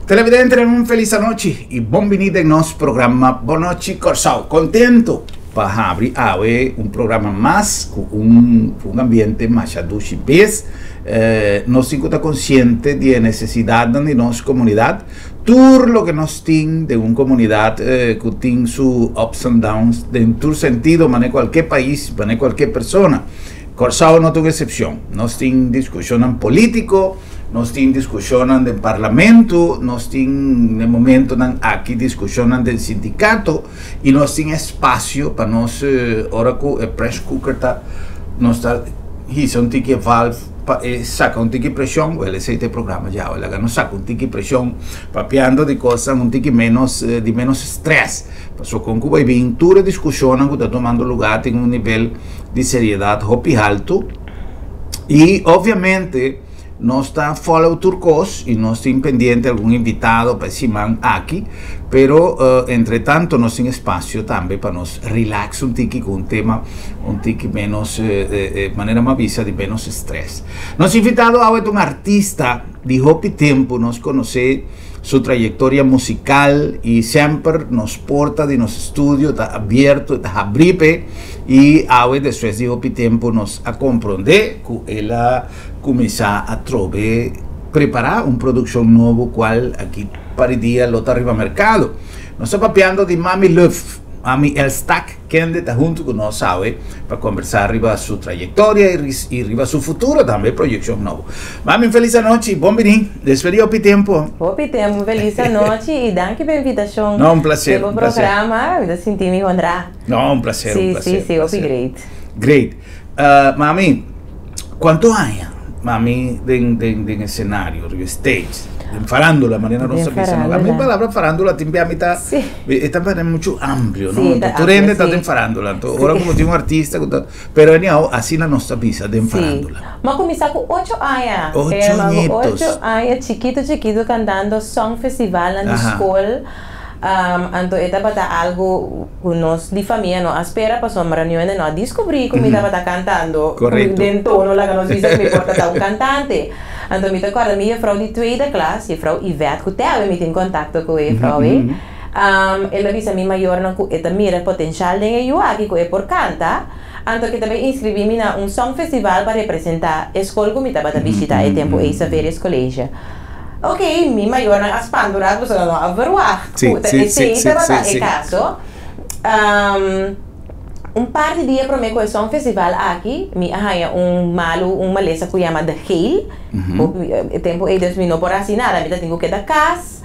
Televidente, un felice noche y bienvenido en nuestro programa Bonochi Corsao. Contento para abrir un programa más con un ambiente más adulto y pez. Nos estamos conscientes de la necesidad de nuestra comunidad. Todo lo que nos tiene de una comunidad que tiene sus ups and downs, en todo sentido, en cualquier país, en cualquier persona. Corsao no tuvo excepción. Nos tiene discusión político, nos tiene discusión del parlamento, nos tiene el momento aquí discusión del sindicato y nos tiene espacio para nos ahora que el press cooker nos está hizo un tiki valve saca un tiki presión, el aceite programa ya, o nos saca un tiki presión papeando de cosas un tiki menos de menos estrés. Pasó con Cuba y bien, toda discusión que está tomando lugar en un nivel de seriedad hopi alto y obviamente no está follow turcos y no está pendiente algún invitado para Simán aquí, pero entre tanto nos tiene espacio también para nos relax un tiki con un tema un tiki menos manera más visa de menos estrés. Nos invitado a un artista de hopi tiempo, nos conoce su trayectoria musical y siempre nos porta de nuestro estudio, está abierto, está abripe y ahora después de hopi tiempo nos a comprender que él comienza a preparar una producción nueva cual aquí para el día lo está arriba al mercado. Nos está papeando de Mami Love, Mami El Stack, que está junto con nosotros, sabe, para conversar arriba su trayectoria y arriba su futuro también, proyección nueva. Mami, feliz noche, bom venir, despedido hopi tiempo. Hopi tempo, feliz noche y danke pela invitação. No, un placer. Pelo programa, eu senti me encontrar. No, un placer, Sí, un placer. sí, hopi great. Great. Mami, ¿cuántos años, mami, de escenario, de stage? En farándula, manera no sabía. A mi palabra farándula tiene a mitad, está mucho amplio, ¿no? Sí, Tú eres en farándula, ahora como tengo un artista, pero así la nostra visa de farándula. Mas começar com 8 anos. 8 añitos. 8 anos, chiquito, cantando Song Festival na escola. Então, estava algo que nós de família não espera para uma reunião e não descobri como estava cantando. Correto. Dentro não lá que nós dizemos que importa um cantante. Então, me recordo, minha vrouw de tweede klas, a vrouw Yvette, que até eu tenho contato com a vrouw. Ela disse a mim maior que ela mira potencial de eu aqui que é por canta. Então, que também inscrevi-me na song festival para representar a escola que me estava a visitar e tempo essa várias colégios. Ok, mi maior na aspandura, você não a verwacht. Esse é caso. Par de dias para mim com o Song Festival aqui, me arranha uma maleza que chama The Hail. O tempo é desde não por assinar, me tenho que dar casa.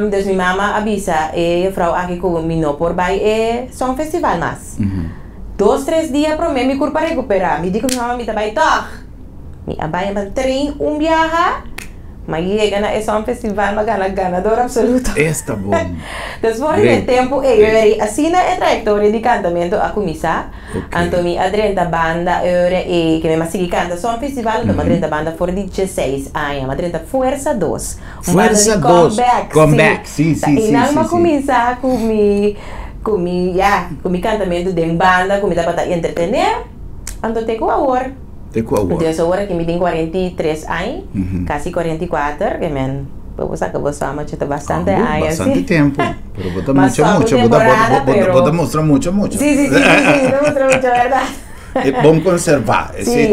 Desde minha mama avisa, e a frau aqui que me não por vai é Song Festival mas. 2, 3 dias para mim me curpa recuperar. Me digo que minha mama me tá vai tocar. Me abai para trem viaja. Mas chega na Song Festival, mas ganador absoluto. Está bom. Depois de tempo, eu assim a trajetória de cantamento a começar. Então, me adrenta banda, e que me masigi canta Song Festival, então adrenta banda for de 16 anos, adrenta Força 2. Força 2. Comeback, sim. E não começar com mi cantamento de banda, com me dá para entretener. Então, tem que agora. Então, agora que me tem 43 anos, quase 44, que men, vamos sacar você ama bastante anos. Bastante tempo, pero bota mucho, mostra mucho. Sí, mostra mucho, verdade. É bom conservar. Sim.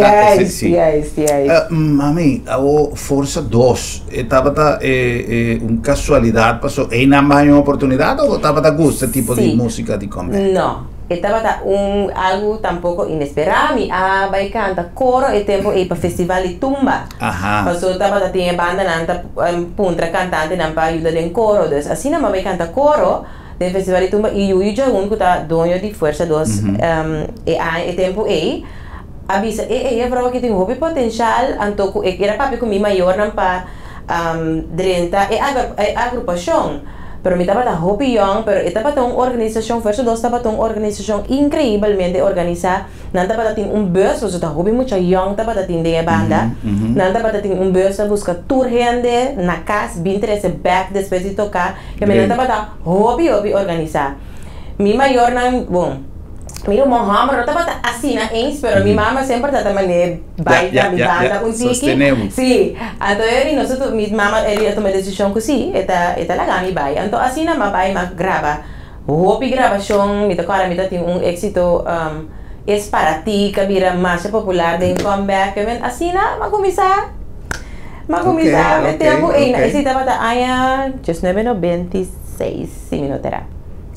Mami, a Força 2, estava uma casualidade, passou, é na mais uma oportunidade ou estava a gosto tipo de música de comédia? Não. Estava algo tampouco inesperado. Vai cantar coro e tempo e para festival de tumba. Passou estava tinha banda nanta puntra cantante não para ajudar em coro. Assim não vai cantar coro do festival de tumba e eu já que tá dono de Força 2 e tempo e avisa a prova que tem um potencial anto era papi com mi maior não para drenta e agrupação. Pero me estaba hobby young, pero estaba una organización, Força 2 estaba una organización increíblemente organizada. No estaba un bus, o sea, hobby mucho young, estaba de banda. No estaba un bus a buscar tour gente, na casa, 23 back después de tocar. Que me estaba hobby organizada. Mi mayor, bom, Mira, Mohammed, no estaba así, pero mi mamá siempre estaba baila, mi banda, un tiki. Sí, entonces nosotros, mi mamá, ella tomó decisión que sí, esta la gana y baila. Entonces, así nada más baila, graba. Hopi grabación, mi tocara, mi tiene un éxito, es para ti, que mira más popular de comeback, así nada más comienza. Me tempo, esse estava aia, 1996, sim, minutera.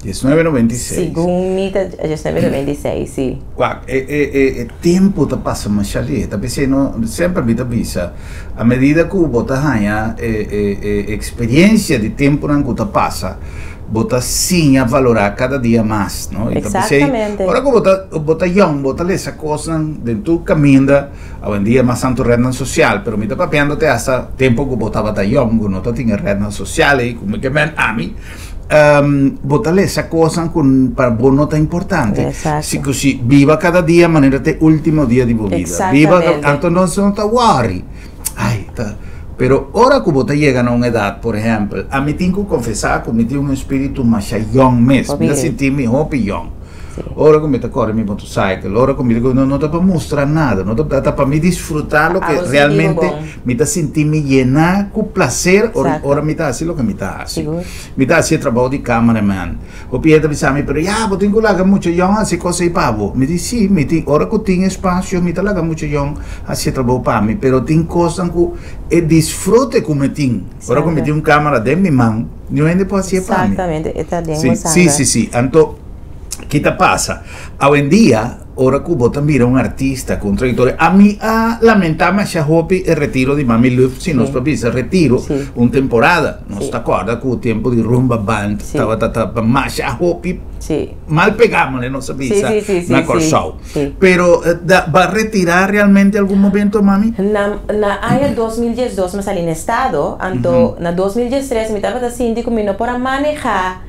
1996. Segunda, 1996, sì. Guarda, tempo ti passa ma scialetta, perché sempre mi avvisa, a medida che bota hai esperienza di tempo che ti passa, bota sim a valorar cada dia mais, não? Exatamente. Ora que bota young, bota essa coisa dentro do caminho, hoje em dia mais tanto rede social, pero me está papiando até essa tempo que botava da young, não tá tinha rede social e como que men ami, bota essa coisa com para bom nota importante. Se così viva cada dia maneira até último dia de vida. Viva tanto não se nota worry. Ai, tá. Pero ora que você chega a uma idade, por exemplo, a mim tenho que confessar que eu tenho um espírito mais young mesmo, eu senti-me young. Ora que me corre minha motorcycle, ora que não está para mostrar nada, não está para me desfrutar lo que realmente me está sentindo me llenar com prazer, ora me está assim o que me está assim. Me está assim trabalho de cameraman. O Pietro me sabe, pero eu tenho que largar muito young, assim coisa e pavo. Me diz sim, ora que eu tenho espaço, me está largar muito young, assim trabalho para mim, pero tem coisas que eu desfrute como eu tenho. Ora que eu tenho câmera de minha mão, não ainda posso ser para mim. Exatamente, está bem. Sim. Então ¿qué te pasa? Hoy en día, ahora que vos también eres un artista, contradictorio, a mí lamentable ya hopi el retiro de Mami Love, si nos propisa retiro, una temporada, no se acuerda que el tiempo de rumba band, estaba más ya hopi, mal pegámosle, no sabía, me acordó. Pero, ¿va a retirar realmente algún momento, Mami? Na año 2012 me salí en estado, entonces, en 2013 me estaba diciendo que no para manejar,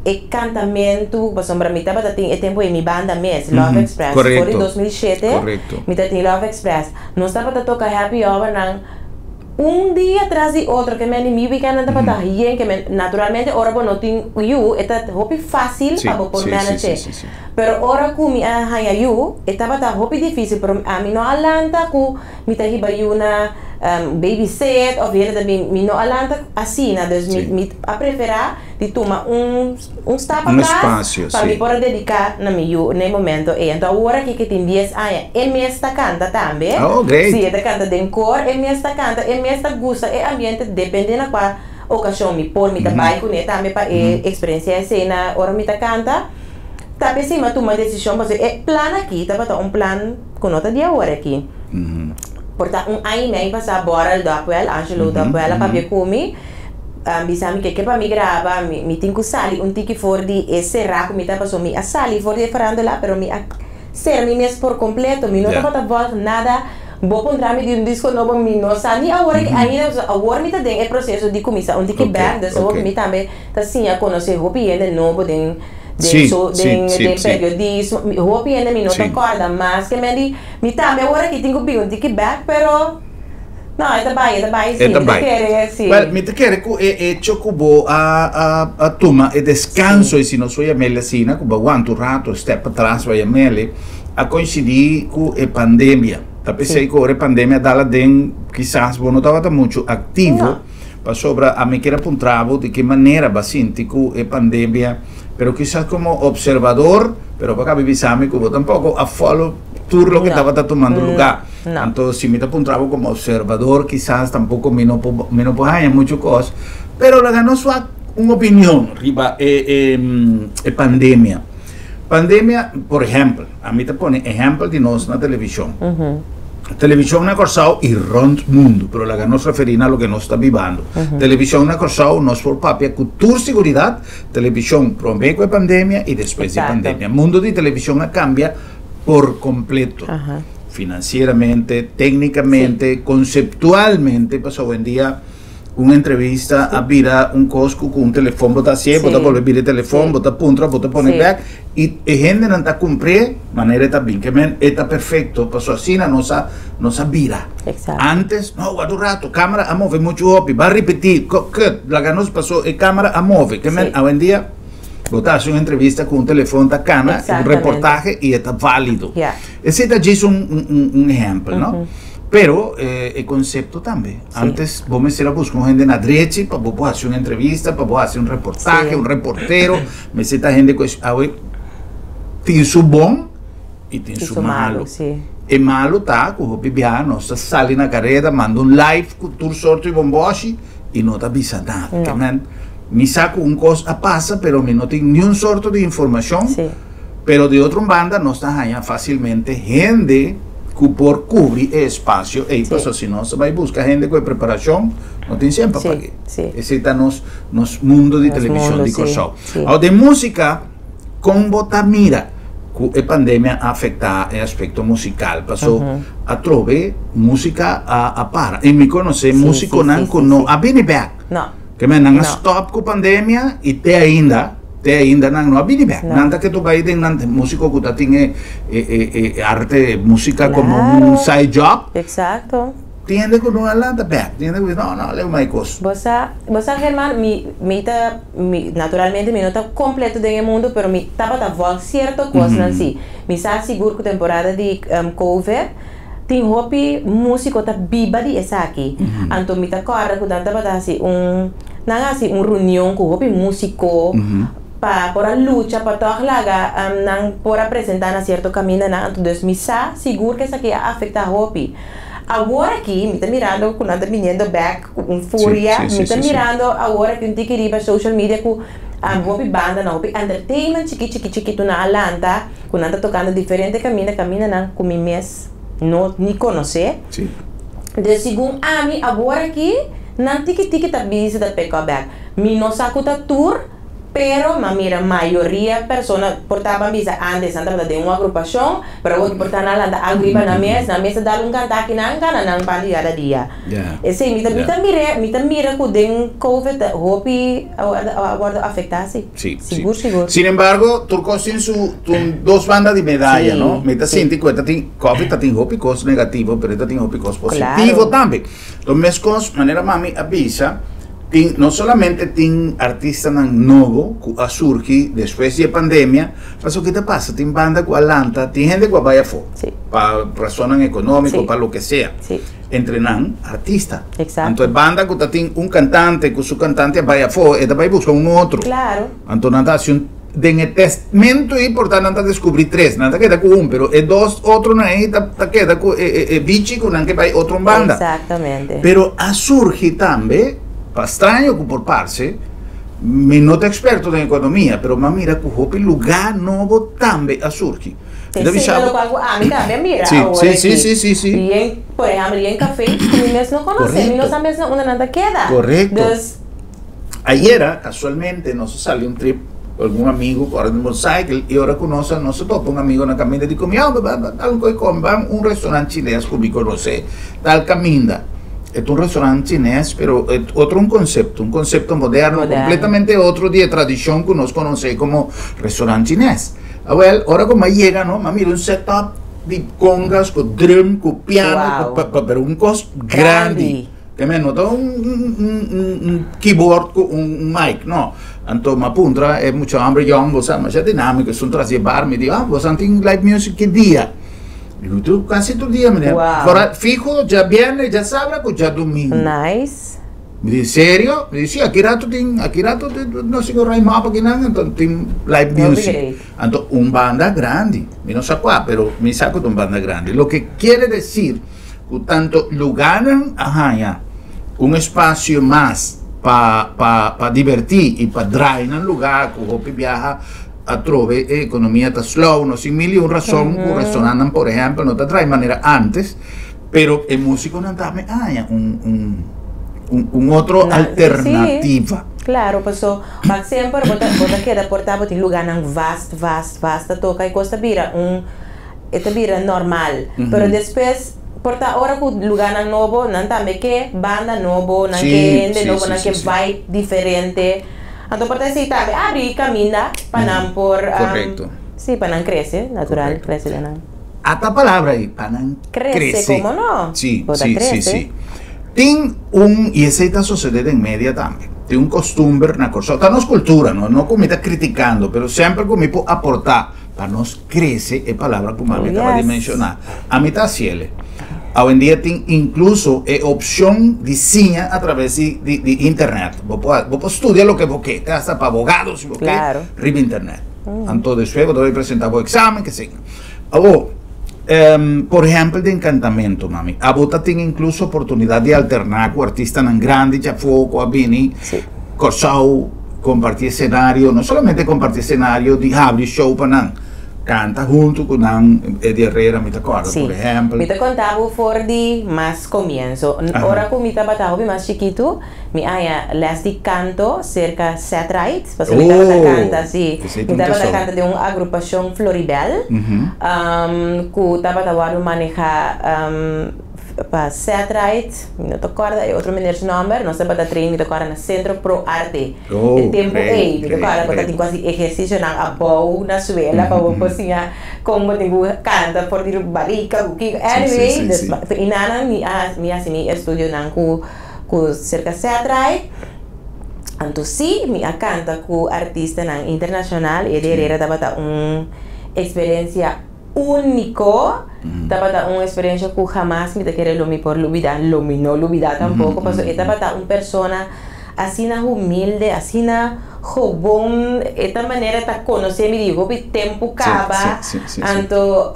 e cantamento, por sombra, mi estaba teniendo el tiempo en mi banda mes, Love Express. Correcto. Fue en 2007, mi tenía Love Express. No estaba a tocar Happy Hour, un día tras de otro, que me mi weekend estaba tan bien, que me, naturalmente, ahora no tengo you, está hopi fácil para por manager. Pero ahora que mi haya you, estaba tan hopi difícil, pero a mí no alanta que mi tenía una babysit, of weer dat mi no alanta assim, dus mi a preferar de tomar stap atrás para me poder dedicar na meu momento. Então agora que tem 10 anos, ele me está canta também. Oh, great. Sim, ele canta de cor, ele me está canta, ele me está gosta, é ambiente dependendo da ocasião me por me trabalho com ele também para experiência cena, hora me canta. Tapi sim, mas toma decisão, mas é plano aqui, tá para plan com nota de agora aqui. Portanto, ano e meio passar bora do Apuel, Angelo do Apuel, para ver como bisa mi que para mi grava, mi tenho sali um tiki for de esse raco, mi tapa so mi a sali for de farandola, pero mi a ser mi mes por completo, mi não tapa volta nada, vou encontrar mi de disco novo, mi não sali agora que ainda agora mi tá den o processo de começar um tiki back, então so mi também tá sim a conhecer o de novo de periodismo, o pieno mi non ricorda, ma che mi também agora que tenho bem um tiki back, pero no, é trabalho, sim. Well, mi te quer que chocubo a toma e descanso e se não sou a mele assim, né, como aguanto rato, step atrás vai a mele, a coincidir com a pandemia. Tá pensei que a pandemia dá lá den, quizás, bom, não estava muito ativo, para sobre a me querer apontar de que maneira vai sentir com a pandemia, pero quizás como observador, pero para cá vivisame que tampoco a follow todo lo que estaba tomando lugar. Entonces, si me encontraba como observador, quizás tampoco me no puedo muchas cosas, pero la ganó su una opinión riba pandemia. Pandemia, por ejemplo, a mí te pone ejemplo de nosotros en la televisión. Televisión ha cortado y rond mundo, pero la ganó referir a lo que nos está viviendo. Televisión ha cortado nos por papia cultura seguridad, televisión promedio de pandemia y después de pandemia. El mundo de televisión cambia por completo, financieramente, técnicamente, conceptualmente. Pasó hoy en día una entrevista a vira un cosco con un teléfono, bota así, bota volver el teléfono, bota punta, bota poner back y gente no está cumplir manera está bien, que está perfecto, pasó así, no sa vira. Antes, no, guarda un rato, cámara a mover mucho hobby, va a repetir, que la ganos pasó, cámara a mover, que hoy en día Vos haces una entrevista con un teléfono tacana, un reportaje y está válido. Ese es un ejemplo, ¿no? Pero el concepto también. Antes vos me hicieras buscar gente en la derecha para vos hacer una entrevista, para vos hacer un reportaje, un reportero. Me hicieras gente que tiene su bom y tiene su malo. El malo está, como vos no sale en la carrera, manda un live, tu sorto y bomboshi y no te avisa nada. Me saco un cosa pasa, pero me no tengo ni un sorto de información. Pero de otra banda no está allá fácilmente gente que por cubrir el espacio. Y pues si no se va a buscar gente con preparación, no tiene siempre para qué. Ese está nos mundo de televisión de show. Ahora de música, con bota mira que la pandemia afecta el aspecto musical. Pasó a trove música a para. Y me conoce músico no a bene back. No. Que me han stop con pandemia y te ainda no ha venido back. Nada que tu país tenga músico que tiene arte, música como un side job. Exacto. Tiende con una landa back. Tiende con no, leo más cosas. Vos Germán, naturalmente mi nota completo del mundo, pero mi tapa de voz cierto cosa así. Mi sa seguro que temporada de cover. Tem hopi músico tá biba di essa aqui. Anto mi tá corda que tanta bata assim reunião com hopi músico para por a luta para tocar laga nang por apresentar na certo caminho na anto dos misa seguro que essa aqui afeta hopi. Agora aqui me tá mirando com nada menino back com fúria, me tá mirando agora que um tiquiriba social media com hopi banda na hopi entertainment chiquito na Alanta, com nada tocando diferente caminho na com mi mes no ni conocer. De segundo a mim agora aqui não tiki tá busy da peco back. Mi no saco da tour, pero mira maioria persona portava visa antes andava de uma agrupação, para o portar na landa agriba na mesa dar um cantar aqui na pandiada dia. Esse mita mira que den covid hopi agora afetasse. Seguro. Sin embargo, Turco sin su dos bandas de medalla, ¿no? Meta siente que covid tem hopi cos negativo, pero tem hopi cos positivo también. Los mescos manera mami avisa no solamente tiene artistas nuevos que surgen después de la pandemia, pero ¿qué te pasa? Tiene banda que Atlanta, tiene gente que vaya afuera, para razones económicas, para lo que sea. Entrenan artistas. Entonces, banda que tiene un cantante, que su cantante vaya afuera, y va a buscar un otro. Claro. Entonces, en el testamento es importante descubrir tres, nada queda con uno, pero dos otros ahí queda con bichi con que va otro banda. Exactamente. Pero surge también. Extraño que por parte, mi nota experto en economía, pero mira que el lugar nuevo también a surgir. Mira. Sí. Bien, por ejemplo, en café, mi no conoce, mi no sabe una nada queda. Correcto. Ayer, casualmente, nos salió un trip con algún amigo con un motorcycle y ahora conoce, no se topa un amigo en la camina y dice, un restaurante chileno que me conoce, tal caminda. Es un restaurante chinés, pero es un concepto moderno, completamente otro de tradición que nos conoce como restaurante chinés. Ahora como llega, ¿no? Mira un setup de congas, con drum, con piano, pero un cos grande. Que me nota un keyboard con un mic, ¿no? Entonces, apunta, es mucho hambre, yo amo, más dinámico, son tras llevar, me digo, vos antes live music, ¿qué día? Digo, tú casi todo día, me digo, fijo, ya viernes, ya sábado, pues ya domingo. Nice. Me dice, ¿serio? Me dice, sí, aquí rato no sé qué ray más, porque nada, entonces tiene live music. Entonces, un banda grande, me no sé cuál, pero me saco de un banda grande. Lo que quiere decir, que tanto lugar, un espacio más para divertir y para traer en un lugar que viaja a trove economía está slow, no sin mil y un razón, que resonan, por ejemplo, no te trae manera antes, pero el músico no da un otro alternativa. Claro, pues siempre bota queda portable en lugar vasta toca y costa vira normal, pero después porta ahora que lugar nuevo, no también que banda nuevo, no que gente nuevo, no que vibe diferente. Entonces, por decir, abrir camina para por... Correcto. Sí, para crece, natural, crece. Hasta palabra ahí, para crece, ¿cómo no? Sí. Tiene y ese está sucediendo en media también. tem un costumbre na Corsau, tá nos cultura, no como está criticando, pero sempre como può aportar para nos crece e palavra como a mí estaba de mencionar. A mí está ciele. Hoy en día tem incluso opción de cine a través de internet. Vos podés estudiar lo que vos quieras, hasta para abogados, vos claro. Riba internet. Entonces, después vos presentar vos examen, que sí. Ahora, por ejemplo, de encantamiento, mami. A vos tiene incluso oportunidad de alternar con artistas tan grandes, ya foco, a Bini, sí. Corsau, compartir escenario, no solamente compartir escenario, de abrir show para canta junto con Eddie Herrera, me te acuerdo, sí. por ejemplo. Me te contaba por de más comienzo. Ahora con mi tabatao más chiquito, mi haya les de canto cerca Satellite, pues mi tabata canta, sí. Mi tabata canta de una agrupación Floribel, que tabatao maneja para Satellite, no te acuerdas, hay otro menor nombre, no sé para train, me te acuerdas en el Centro Pro Arte. El tiempo me te acuerdas, porque tengo así ejercicio na abou na suela, para vos assim, como tengo canta por dir barica, buki, anyway, e nana mi assim mi estudio nan ku cerca Satellite. Entonces sí, mi canta ku artista nan internacional e de era daba experiencia único, tapata una experiencia que jamás me te quiere lo mi por olvidar, lo mi no olvidar tampoco, porque tapata una persona así na humilde, así na jobón, esta manera ta conocer mi digo, mi tiempo cava, anto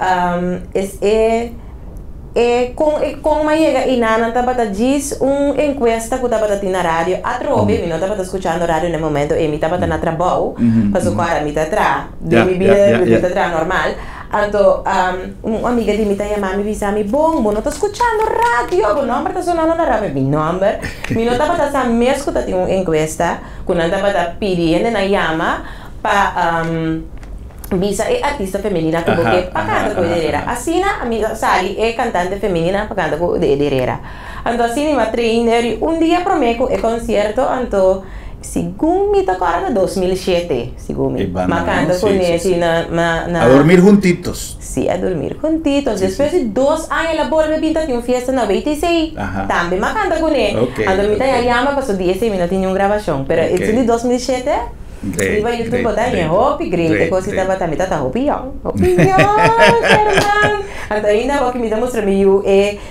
con me llega y nada tapata gis un encuesta que tapata tina radio, atrobe mi no tapata escuchando radio en el momento y mi tapata na trabajo, paso cara mi tatra, de mi vida mi tatra normal. Anto, una amiga di mi llama mi dice a mi bon, no sto ascoltando radio, il numero sta suonando la radio, mi numero, mi nota pata sa me ascoltati un'inchiesta, con una pata PD e na chiama pa visa e artista femminile che perché pagando con Herrera. Asina amiga Sali è cantante femminile pagando con Herrera. Anto asini ma trainer un dia promeco e concerto anto según mi toccara 2007, según mi. Ma canta con esi a dormir juntitos. Sí, a dormir juntitos. Después de 2 años la bola me pinta una fiesta en 26. También me canta con él. A dormir ya llama, pasó 10 minutos en una grabación. Pero en 2007, iba a YouTube botar en Hopi, grita, cosita para también tata opinión. Herman. Anto ainda porque me demonstra meio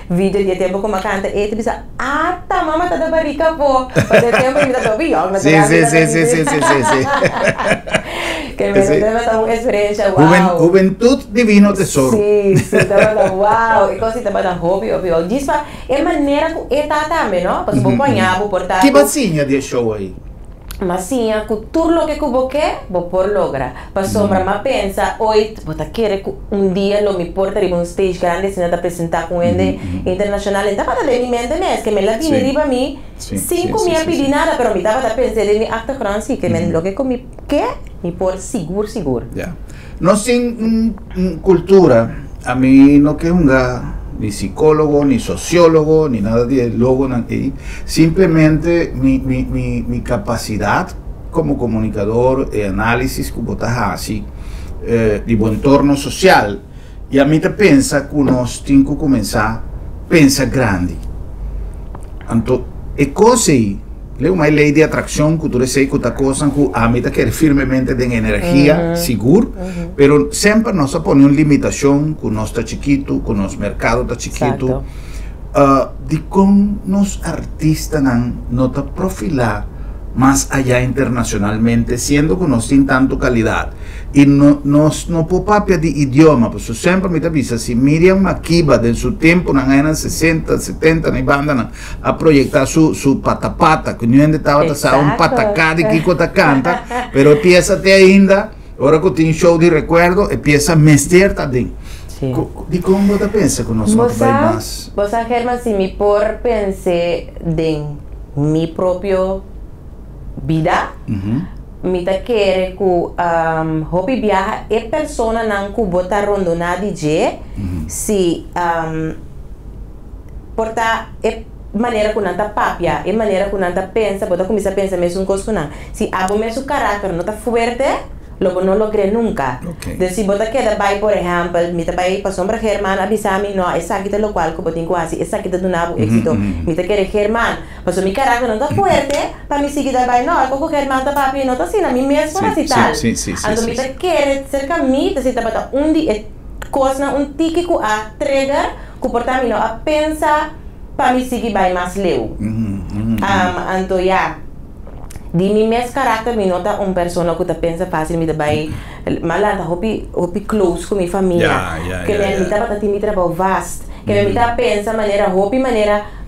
vídeo de tempo como canta e tu pensa, tá mama tá da barica pô. Mas tempo me dá opinião, mas sí. Que me dá uma experiência wow. Juventud divino tesoro. Sí, tava wow. E cosita para hobby, obvio. Diz pa é maneira que tá também, não? Para vou apanhar, vou portar. Que bacinha de show aí. Mas sim, tudo o que eu quero, vou por logra. Para sombra, mas pensa, hoje, vou querer dia lo me porta de um stage grande, se não apresentar com ele internacional. Então, para ter em mente mesmo, que me la vine riba a mim, 5 mil pedi nada, pero me estava pensando em acta grande, que me lo que comi que me por seguro. Yeah. No sin cultura, a mí no que ni psicólogo, ni sociólogo, ni nada de logo, simplemente mi capacidad como comunicador e análisis como está así de buen entorno social y a mí te pensa que nos tenemos que comenzar a pensar grande. Entonces, es cosa le uma lei de atracción que tú sei que esta cosa que a mí te quiere firmemente de energía seguro, pero siempre nos pone una limitación que nos está chiquito, que nos mercado está chiquito, de cómo nos artistas no te profilar más allá internacionalmente, siendo que nos tienen tanto calidad. Y no popapia de idioma, pues siempre me avisa, si Miriam Makeba en su tiempo, en los años 60, 70, en banda a proyectar su patapata, que no estaba un patacá de Kiko ta canta, pero empieza ainda, ahora que tiene show de recuerdo, empieza a mester también. ¿Y cómo te piensas que nosotros vamos más? Vos, Germán, si mi por pensé de mi propio vida, mi ta quere que hobby viaja e persona nan ku bota rondona DJ si porta e maneira que nanta papia e maneira que nanta pensa bota começa a pensar mesmo coisa não se abo mesmo caráter não tá fuerte Logo no logré nunca. Entonces, si bota queda by, por ejemplo, mi tabai pa sombra Germán avisami, no, esa quita lo cual, como tengo así, esa quita de un éxito. Mi te quiere Germán, pues mi carácter no está fuerte, para mi seguida by, no, algo Germán ta papi, no está así, a mí me es así tal. Entonces, mi te quiere cerca mí, te si te bata un día, cosa, un tiki ku a trigger, comportamento no a pensa, para mi seguida by más leu. Entonces, ya. Di mi mes carácter mi nota persona que te pensa fácil mi dabai malanta hopi close com mi família que me mita patati mi trabalho vast que me mita pensa maneira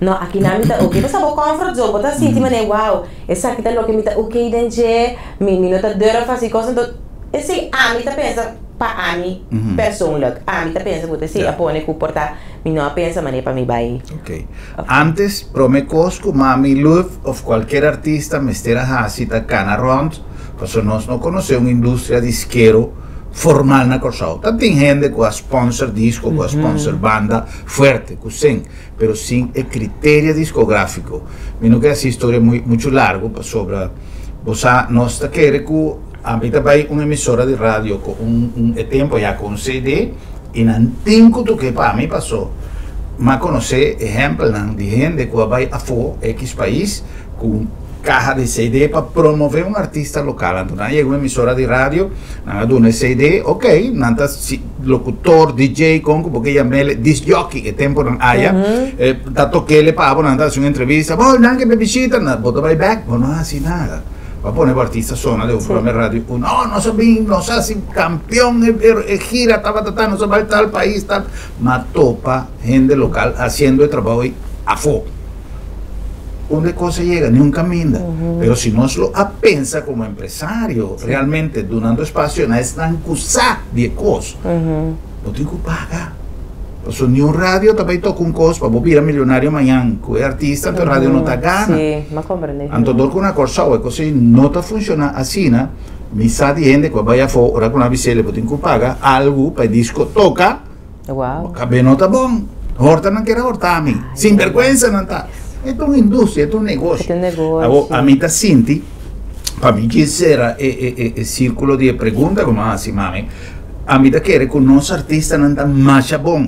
no aqui na mita ok você vou comfort zone bota assim maneira wow essa aqui tá lo que mita ok dentje mi nota dura fazer coisa então esse mita pensa pa ami persoonlijk mita pensa que você apone comportar mi no pensa maneira para mi bai. Okay. Antes promecos que mami love of qualquer artista me estera hasita cana round, pues nós não conhece uma indústria disquero formal na Corsao. Tem gente com a sponsor disco, com a sponsor banda forte, com sim, pero sim é critério discográfico. Mino que essa história muito largo sobre você nós tá querendo que a mim também uma emissora de rádio com tempo já com CD e não tem que para mim passou. Mas conhecer exemplos de gente que vai a fora X país com caixa de CD para promover um artista local. Então, chega uma emissora de rádio, não dá um CD, ok, não tá locutor, DJ, porque já me disc jockey, que tempo não há, tá toquele para não tá uma entrevista, não que me visita, não, bota vai back, não assim nada. Va a poner artista zona de un programa de radio, no sabemos, no sé si campeón, gira, no se va a tal país, tal, mas topa gente local haciendo el trabajo a fondo. Donde cosa llega, ni un camino. Pero si no lo pensa como empresario, realmente donando espacio, no es tan cosa de cosas. No tengo que pagar. So, ni un radio também toca costo para virar milionário amanhã, que é artista, então o rádio não está ganhando. Sim, mas compreende. Então, com uma Corsao, é que não está funcionando assim, né? Me sabe de gente que vai a fora, ora com a bicicleta, porque tem que pagar algo para o disco toca. Uau. Cabelo não está bom. Horta não quer hortar a mim. Sem vergonha não está. É uma indústria, é um negócio. É um negócio. A mim está sinti, para mim que será o círculo de perguntas, como assim, mami, a mim está querendo que o nosso artista não está mais bom.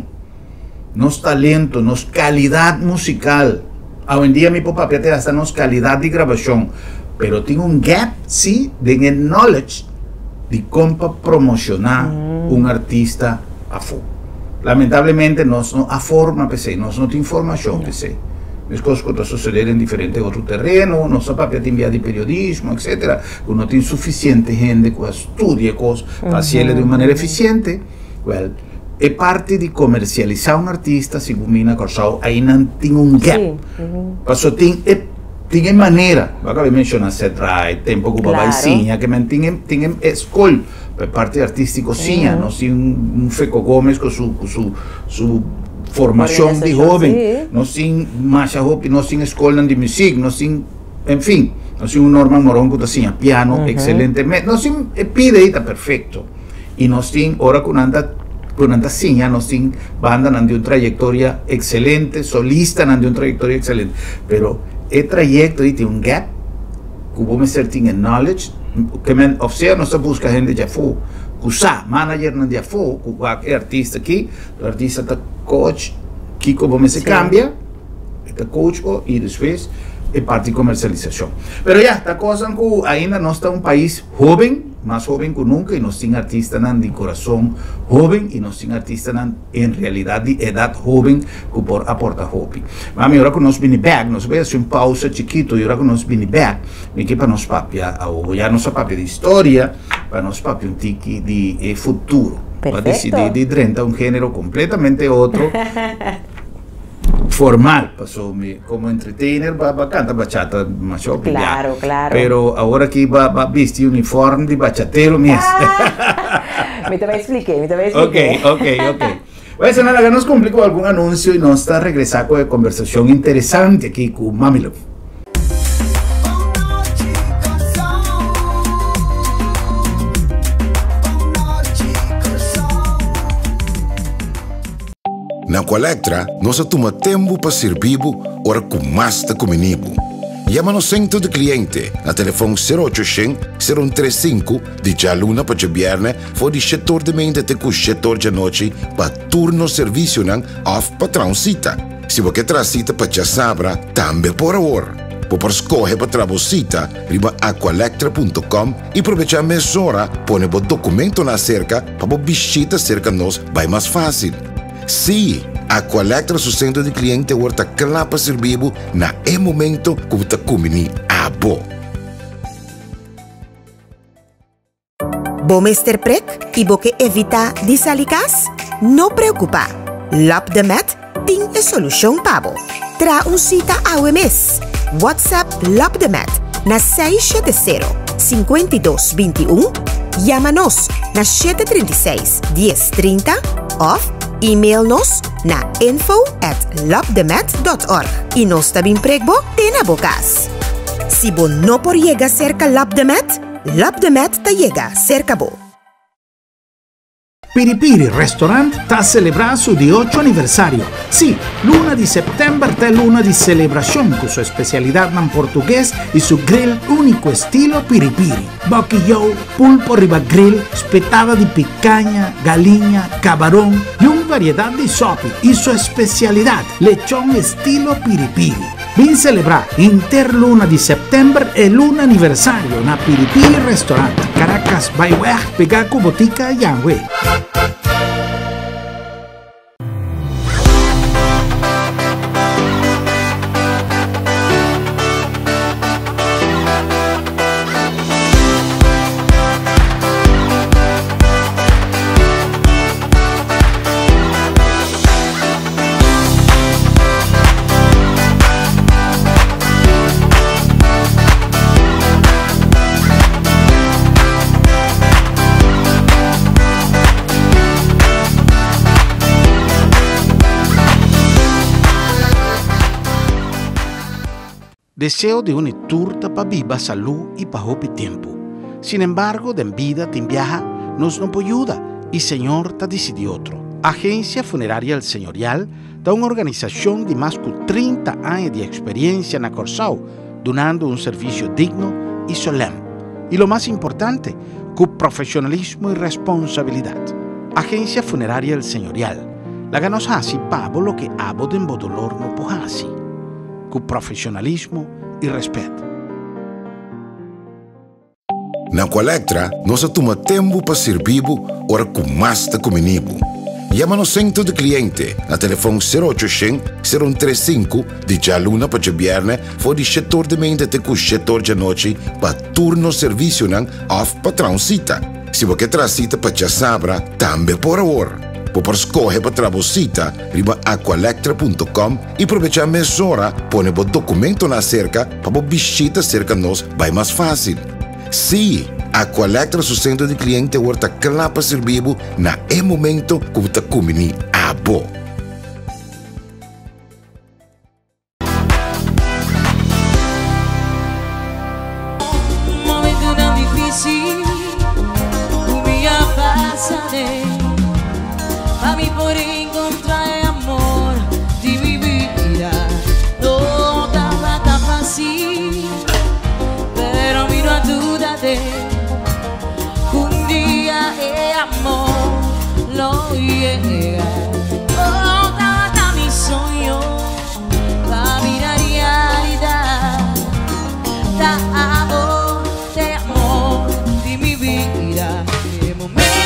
Nos talento, nos calidad musical. Hoy en día mi papá te hasta nos calidad de grabación, pero tengo un gap, sí, de knowledge de cómo promocionar un artista a full. Lamentablemente nos no a forma PC, nos no tiene información PC. Las cosas que suceden en diferentes otros terrenos, nos papá te envía de periodismo, etc. No tiene suficiente gente que estudie cosas para hacerle de una manera eficiente. Well, é parte de comercializar um artista, segundo a Corsao, aí não tem um gap. Passou tem maneira, acabei de mencionar Setrai, tem pouco para baicinha, que tem escola, para parte artística, sim, nós temos Feco Gomes com sua formação de jovem, nós temos Masha Hope, nós temos escola de música, nós temos, enfim, nós temos Norman Moronco, assim, piano, excelentemente, nós temos pide está perfeito, e nós temos, ora com Durante assim, nós temos banda de uma trajetória excelente, solista de uma trajetória excelente, pero o trajeto tem um gap, que vamos ser tem knowledge, que ou seja, nós busca gente de fora, que usa manager de fora, que é artista aqui, o artista está coach, que como se cambia, está coach e depois é parte de comercialização. Pero já, está coisa que ainda nós estamos um país jovem, mais jovem que nunca, e nós temos artistas de coração jovem, e nós temos artistas em realidade de idade jovem que por aportar jovem. Mas agora que nós vamos back, nós vamos fazer uma pausa chiquito, e agora que nós vamos back, aqui para nós papia, já nossa papia de história, para nós papia tique de futuro, para decidir de enfrentar um gênero completamente outro, formal, passou-me como entertainer, vai cantar bachata, mas claro. Pero agora que vai vestir uniforme de bachateiro mesmo. Me também expliquei. Ok. Pues nada, que nos complicó algún anuncio y nos está regresando con conversación interesante aquí con Mami Love. Na Colectra, nós tomamos tempo para servir ora com mais de comunibo. Llámanos centro de cliente a teléfono 0800-035 de já luna para viernes voor de setor de mente te cu setor de noche para turno servicio nan off patrão cita. Se você quer cita para já sabra, também por favor. Por escolher para trabalhar, riba aqualectra.com e aproveitar a mesura, põe o documento na cerca para a visita cerca nós vai mais fácil. Sim, Aqualectra, seu centro de cliente, está claro para servir na momento que está comendo a bo. Bom Mr. Prek e boque evita disalicas? Não preocupa. Lap de Met tem a solução para Tra cita ao mês. WhatsApp Lap de Met na 670-5221. Llama-nos na 736-1030 ou e-mail-nos na info@lapdemet.org e nós também pregbo na bocas. Se você não por llegar cerca Lap de Met te llega cerca bo. Piripiri Restaurant sta celebrando su 18 aniversario. Sì, luna di settembre è luna di celebración con su specialità in portuguese e su grill unico estilo piripiri. Boquillou, pulpo riba grill, spettada di picanha, galinha, camarón y una variedad di sopi y su specialità lechón estilo piripiri. Vin celebrar interluna di settembre e luna anniversario na Piripiri Restaurant, Caracas, Bayweg, Pegaco, Botica, Yangwe. Deseo de una turta para viva salud y para hopi tiempo. Sin embargo, de vida te viaja nos no ayuda y Señor te decidió otro. Agencia Funeraria El Señorial da una organización de más de 30 años de experiencia en Corsao, donando un servicio digno y solemne. Y lo más importante, con profesionalismo y responsabilidad. Agencia Funeraria El Señorial. La ganos así pavo lo que abo de dolor no pojasi. Con profesionalismo y respeto. Na Aqualectra, nós toma tempo para servir ora com mais de comunibo. Llama-nos centro de cliente a telefone 0800-035 de já luna para viernes for de setor de mente te cu setor de noite para turno serviço nan off patrão cita. Se você quer cita para já sabra, também por favor. Por escolher para trabalhar, riba aqualectra.com e aproveitar a mesura, põe o documento na cerca para a visita cerca nós vai mais fácil. Sim, Aqualectra, seu centro de cliente, está claro para servir na momento que está comendo a bo.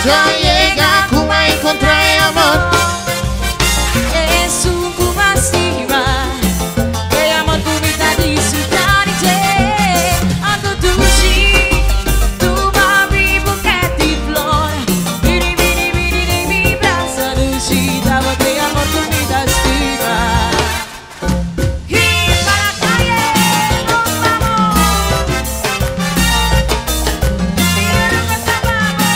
Ya llega como a encontrar amor. Es un cubasiva. El amor tu vida disfrutar y ando tu sí. Tu babi buquete y flor. Vini, vini, vini de mi brazo lucida. Porque amor tu vida estiva. Y para la calle nos vamos. Mira lo que estábamos.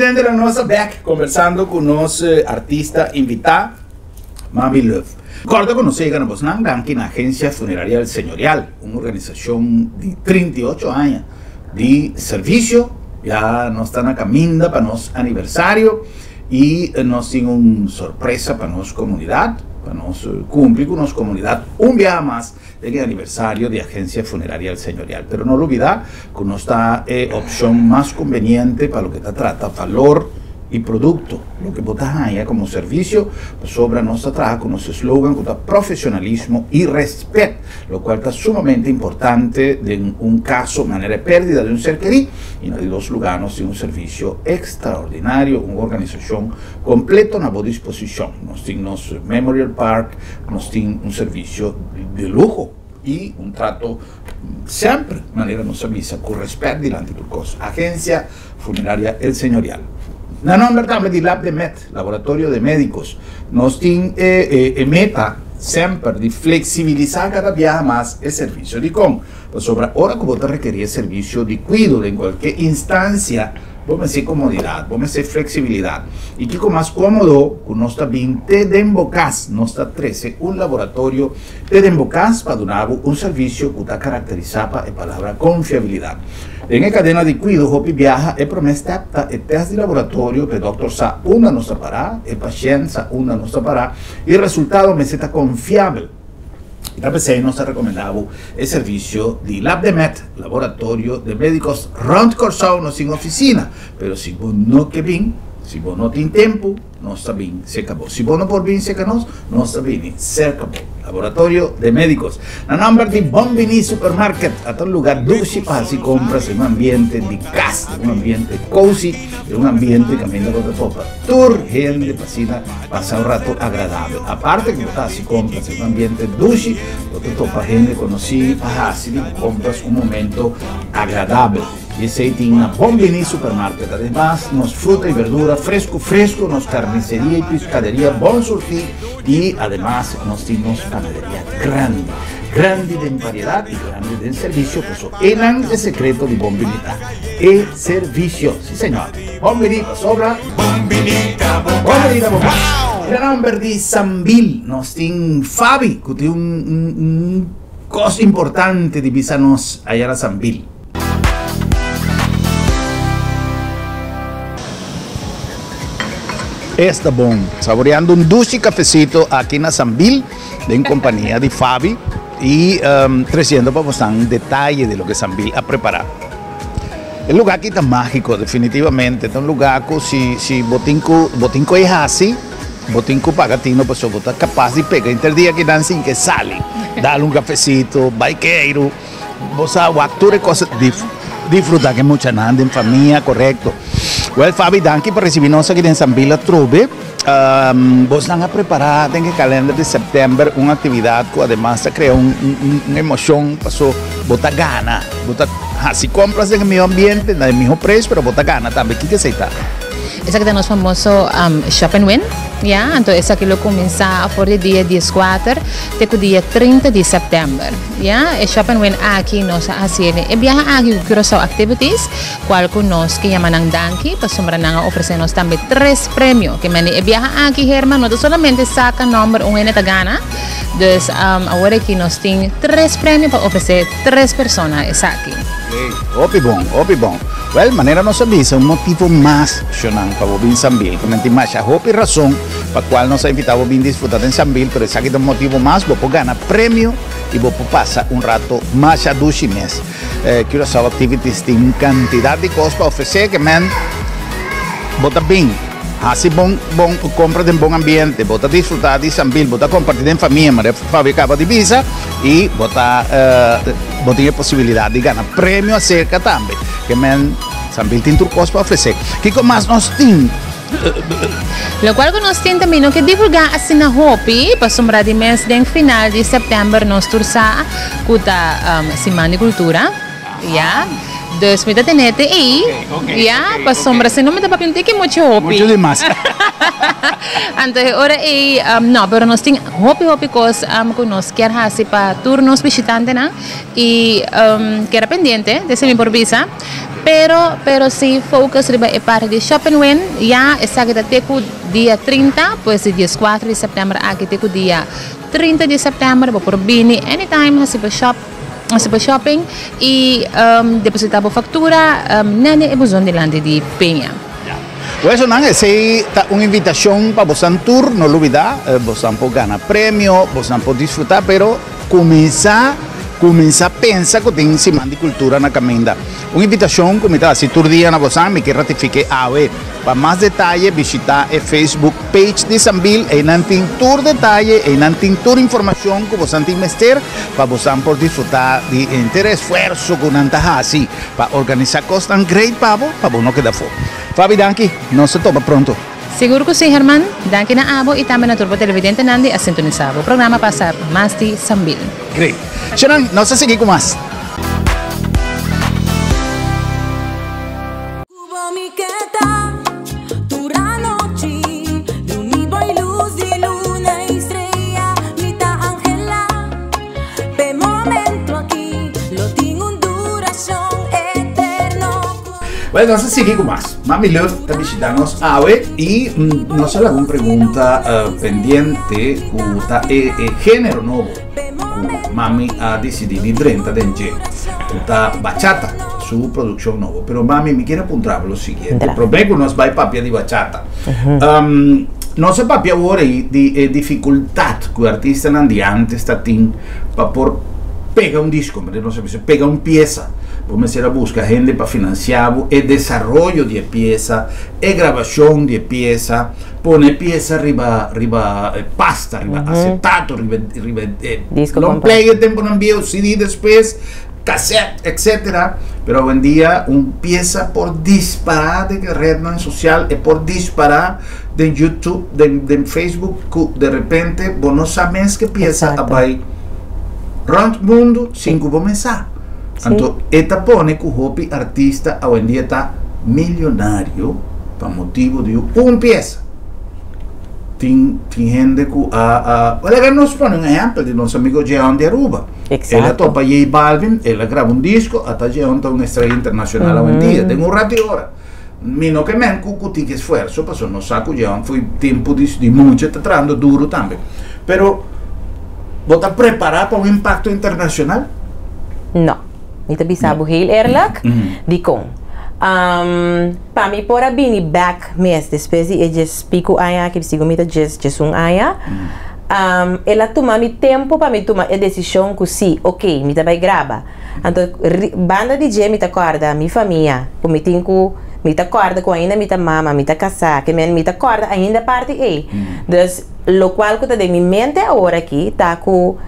Nuevamente la nuestra back conversando con nos artista invitada, Mami Love. Corta conocer que nos han dado en la Agencia Funeraria del Señorial, una organización de 38 años de servicio. Ya nos están a caminda para nuestro aniversario y nos tiene una sorpresa para nuestra comunidad, para nos cumplir con nuestra comunidad un día más del aniversario de Agencia Funeraria del Señorial. Pero no olvidar que no está opción más conveniente para lo que trata valor y producto, lo que botas ahí como servicio, pues sobre nuestra trabajo con nuestro eslogan, con profesionalismo y respeto, lo cual está sumamente importante en un caso, manera de pérdida de un ser querido, y en los lugares de un servicio extraordinario, una organización completa, una buena disposición. Nos tiene Memorial Park, nos tiene un servicio de lujo y un trato siempre, de manera nos avisa, con respeto delante de cosas. Agencia Funeraria El Señorial. La nombre también de Lab de Met, Laboratorio de Médicos, nos tiene meta siempre de flexibilizar cada día más el servicio de com. Pues sobre ahora como te requería servicio de cuidado en cualquier instancia, vamos a decir comodidad, vamos a decir flexibilidad. Y que con más cómodo, con nuestra 20 de Embocas, nuestra 13, un laboratorio de Embocas para dar un servicio que está caracterizado por la palabra confiabilidad. En la cadena de cuidado, Hopi viaja e promete el test de laboratorio que el doctor sa una nostra pará, el paciente sa una nostra pará, y el resultado me está confiable. Y también nos ha recomendado el servicio de Lab de Met, Laboratorio de Médicos Round Corsao, no sin oficina, pero si vos no que bien, si vos no tienes tiempo, no está bien, se acabó. Si vos no por bien se acabó, no está bien, se acabó. Laboratorio de Médicos. La nombre de Bombini Supermarket, a todo lugar dulce para si compras en un ambiente de casa, en un ambiente cozy, en un ambiente que camina con la topa. Tour, gente, pasa un rato agradable. Aparte que estás si compras en un ambiente dulce, con la topa gente conocida, así compras un momento agradable. Y ese tiene una Bombini Supermarket. Además, nos fruta y verdura fresco, nos carnicería y pescadería bon surtir. Y además, nos tiene panadería grande de variedad y grande de servicio. Por eso, eran el secreto de Bombinita. El servicio, sí señor. Bombinita, sobra. Bombinita. El nombre de Sambil, nos tiene Fabi, que tiene un cosa importante de visanos allá a Sambil. Está bom, saboreando un dulce cafecito aquí en Sambil, en compañía de Fabi, y trayendo para mostrar un detalle de lo que Sambil ha preparado. El lugar aquí está mágico, definitivamente. Es un lugar que si botinco es así, botinco pagatino, pues vos estás capaz de pegar interdía que dan sin que sale, darle un cafecito, baiqueiro, vos sabes, cosas disfrutar que mucha nada en familia, correcto. Well, Fabi, danke por recibirnos aquí en Sambil La Trube. Vos van a preparar en el calendario de septiembre una actividad que además crea una emoción, pasó, bota gana, si compras en el mismo ambiente, en el mismo precio, pero bota gana también, ¿qué se está? Esa que tenemos famoso Shop and Win, ya, entonces esa que lo comienza a por el día 14, hasta el día 30 de septiembre, ya, el Shop and Win aquí nos hace, viaja aquí grosso activities, cual con nos que llaman Danki, pues sombrana ofrecemos también 3 premios, que me viaja aquí Germán, no solamente saca nombre un en gana, entonces ahora aquí nos tiene 3 premios para ofrecer 3 personas, es aquí. Opi bon. Well, manera nos avisa un motivo más para Bobin Sambil, comenté más a Hopi razón para cual nos ha invitado a Bobin disfrutar en Sambil, pero es aquí un motivo más, vos gana premio y vos pasa un rato más a dushi mes. Quiero saber activities tienen cantidad de cosas para ofrecer que man, vota bien. Así compra en buen ambiente, vota disfrutar de Sambil, vota compartir en familia, María Fabi acaba de visa y vota tiene posibilidad de ganar premio acerca también, que man Sambil tiene turcos para ofrecer. ¿Qué más nos tiene? Lo cual nos tiene también que divulgar así na Hopi, para sombrar de mes de final de septiembre nos tursa cuta Semana de Cultura, ya. Dus me tenete aí, ya, para sombra, se não me dá para pintar que muito hopi. Mucho demás. Entonces, ahora no, pero nós tem hopi coisas que nós quer fazer para turnos visitantes, né? E que era pendente, desse me por visa. Pero si focus riba e parte de Shop and Win, ya essa que até o dia 30, pois dia 4 de setembro aqui até o dia 30 de setembro, por bini anytime hasi pa shopping e depositar a factura nene e buzon de lande de Penha. Por eso, essa é uma invitação para você tour, não olvidar, você pode ganhar prêmio, você pode desfrutar, pero começar a pensar que tem cima de cultura na caminda. Uma invitação, como está, se tour dia na você, me que ratifique para mais detalhes, visitar a Facebook page de Sambil, e não tem tour detalhe, e não tem tour informação que você tem mestre, para você poder desfrutar de inteiro esforço que não está assim, para organizar coisas tão great para você não quedar fora. Fabi, danke, nós se topa pronto. Seguro que sim, Herman. Danke na abo e também na turbo televidente Nandi a sintonizar o programa Passar Mais de Sambil. Great. Sharon, nós vamos seguir com mais. Bueno, vamos a seguir con más. Mami Love está visitando y nos hace alguna pregunta pendiente de género nuevo. Mami ha decidido el 30 de enero. Bachata, su producción nueva. Pero mami, me quiere apuntar lo siguiente. El problema es que nos va a papia de bachata. No se papia ahora de dificultad que el artista nandiante está teniendo para por pegar un disco, no se pega una pieza. Vamos a buscar gente para financiar el desarrollo de pieza, la grabación de pieza, poner pieza arriba pasta, arriba acetato, arriba long play, tiempo no envío, CD después, cassette, etc. Pero hoy en día, una pieza por disparar de red social y por disparar de YouTube, de Facebook, de repente, vos no sabes qué pieza va a el mundo sin que comenzar. Entonces, esta pone que el artista hoy en día está millonario por motivo de una pieza. Tem gente que nos pone un ejemplo de nuestro amigo Jean de Aruba. Ella topa J Balvin, ella graba un disco, hasta Jean está una estrella internacional hoy en día. Tengo un rato de hora. Mino que men cucuti que esfuerzo, pasó no saco Jean, fue tiempo de mucho, está trabajando duro también. Pero, ¿vos estás preparado para un impacto internacional? No. Niet bisabo heel eerlijk. Die kon. Para mim por abini back mes depois de just pico aya que sigo mita just un aya. Ela toma mi tempo para me tomar a decisão que sim, ok, mita vai grava. Então banda DJ mita corda mi família, como tenho mita corda com ainda mita mama, mita casar, que men mita corda ainda parte e. Dus lo qual que tá de mi mente agora aqui tá com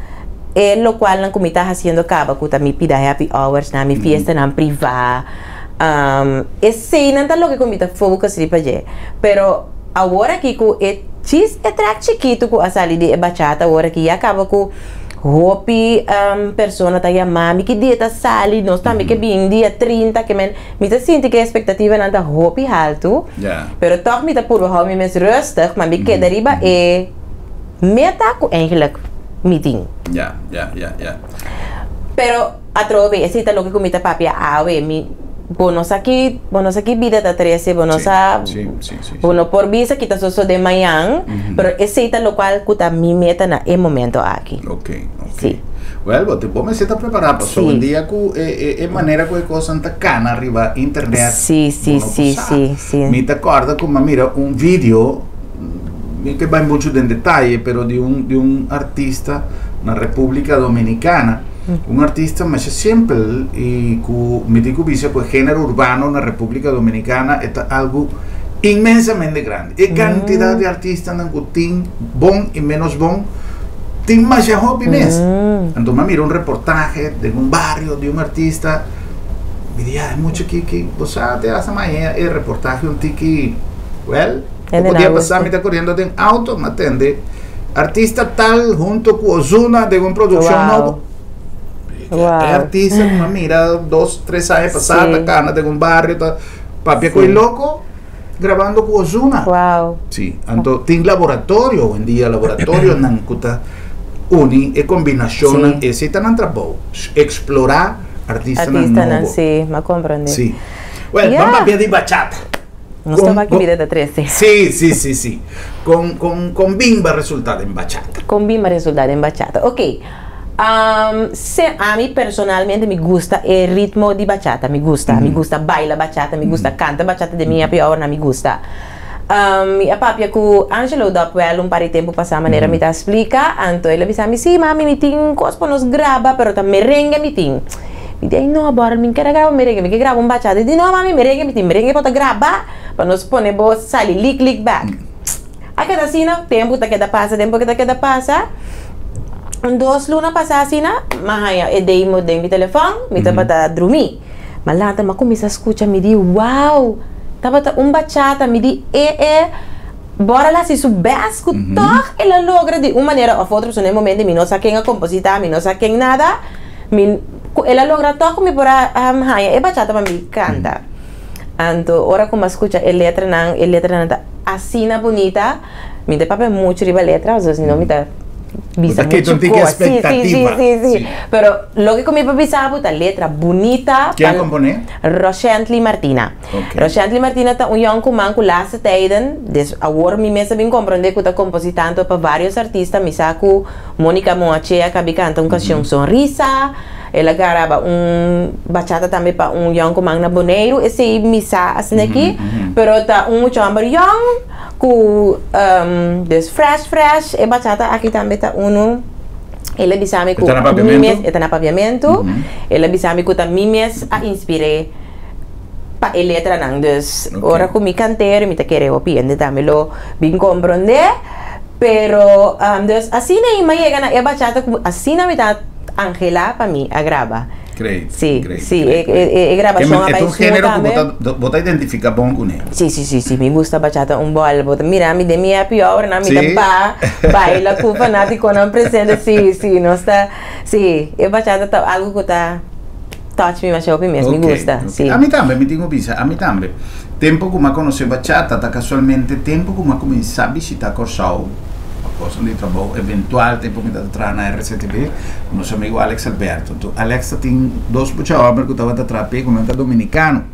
lo cual não comita haciendo caba que também pida happy hours na mi fiesta na privada esse não tá lo que comita focus ali para je pero agora que com chis track chiquito com a sali de bachata agora que acaba com hopi persona tá chamando que dia tá sali nós também que bem dia 30 que men me tá sente que a expectativa não tá hopi alto pero toch me tá por hou me mes rustig maar me queda riba meta com eigenlijk meeting. Ya. Pero a través de lo que comita papi bonos aquí vida da 13 bonos bono por visa que está solo de mañana pero ese lo cual cuta mi meta na el momento aquí. Okay. Sí. Well, te puedo estar preparado para hoy en día que manera que cosas anta cana arriba internet. Sí. Me te acuerdo como mira un video que va mucho en detalle, pero de un artista en la República Dominicana, un artista más simple y que me digo que el género urbano en la República Dominicana es algo inmensamente grande. Y cantidad de artistas que tienen bon y menos bon, tienen más hobby mes. Entonces mira un reportaje de un barrio de un artista, me dice, hay mucho que vos sabes, te hace mañana el reportaje un tiki, well. Podia passar, me está correndo de auto, me atende. Artista tal, junto com Ozuna, de uma produção nova. Wow. Hay artistas, mira, 2, 3 años pasados, acá en un barrio, papi, sí. Loco grabando con Ozuna. Wow. Sí, entonces tiene laboratorio, hoy en día laboratorio, nancuta, uni, e combinación, sí. Ese tan antrapo, explorar artistas nuevos. Sí, me comprende. Sí. Bueno, vamos a ver de bachata. No estaba aquí de 13. Sí. Con bimba resultado en bachata. Con bimba resultado en bachata. Ok. A mí personalmente me gusta el ritmo de bachata. Me gusta baila bachata, me gusta canta bachata de mia pior, me gusta. Mi papia cu Angelo dopo un par di tempo passa manera mi ta explica, anto ele bisa mi sì, mami mi tin cospo nos graba, però ta merengue mi tin. Mi dice no, bora, mi quero grava merengue, mi che grava un bachata. Di no, mami, merengue pota graba, pa nos pone bo sali lick back. A cada sino, tempo ta queda passa. 2 luna passa sina, mahaya e dei mo dei mi telefono, mi ta pata drumi. Ma l'altra ma come si ascolta mi di wow, tabata un bachata mi di bora lá se soubesse que toch ela logra de uma maneira ou outra, so nel momento mi non sa quem a compositar, mi non sa quem nada, ela logra toch mi pora haya e bachata para mi canta. Anto ora como escucha a letra nan assina bonita, mi de papel muito riba letra, às vezes não me dá bisa mucho sí. Pero lo que mi papi sabe la letra bonita. ¿Quién compone? Rochelle Martina. Okay. Rochelle Martina está un young man con las tijden, dus ahora mi mesa bien comprende que está compositando para varios artistas, mi saco Mónica Moachea que canta una canción Sonrisa. Ela graba bachata também para young man na Boneiro, esse misa assim aqui, pero tá chamber young com des fresh e bachata aqui também tá ela bisami com mimes, está na paviamento, ela bisami com mimes a inspire pa a letra nang, dus ora com mi canter, mi ta querer opinar também lo bem compreender, pero dus assim nem me chega na bachata assim na mitad Angela para mí agrava. Great. Sí, great, sí, great. grabación es un género que vos te identificas con él. Sí, me gusta bachata un bol, mira, mi de mi happy hour, na mi de baila con fanático no presente, sí, no está, sí, el bachata está algo que está touch me macho me gusta, sí. A mí también, me tengo visa, a mí también. Tempo como conocí bachata, ta casualmente tempo como comencé a visitar Corsao. Cosa di trabalho eventual tempo que está na RCTV nosso amigo Alex Alberto. Então Alex tem 2 puxaobras que estava atrás como é dominicano.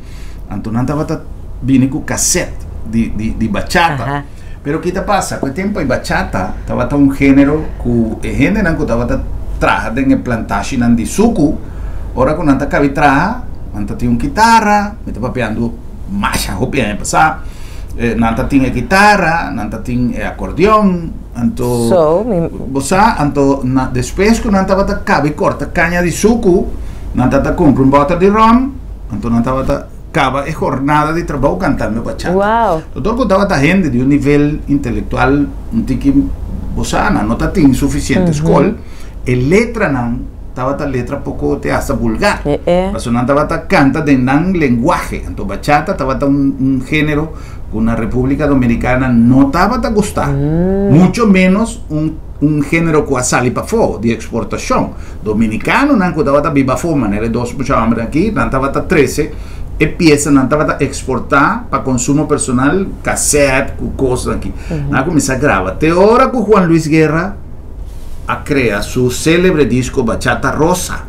Então não estava vindo com cassete de bachata. Pero que passa? Com o tempo em bachata estava um gênero que gente não estava atrás em plantagem de suco. Ora quando não estava atrás, não tinha guitarra, estava piando marcha, roupa passar. Nanta tinha guitarra, nanta tinha acordeão, depois que nanta bata cabe corta canha de suco, nanta ta compra bota de rum, nanta bata cava a jornada de trabalho cantando bachata. Wow. Todo que tava gente de nível intelectual, tiki bossa não tá tem suficiente escola, e letra não tava letra pouco te hasta vulgar. Mas não tava canta de nan lenguaje, então bachata tava género que na República Dominicana no estaba a gustar, mucho menos un género que sale para fora de exportación. Dominicano não estava a viva fora, né? 2 puxamos aqui, não estava a 13 e pieza não estava a exportar para consumo personal, cassete, coisas aqui. Não começa a gravar. Até hora que Juan Luis Guerra a crea su célebre disco Bachata Rosa.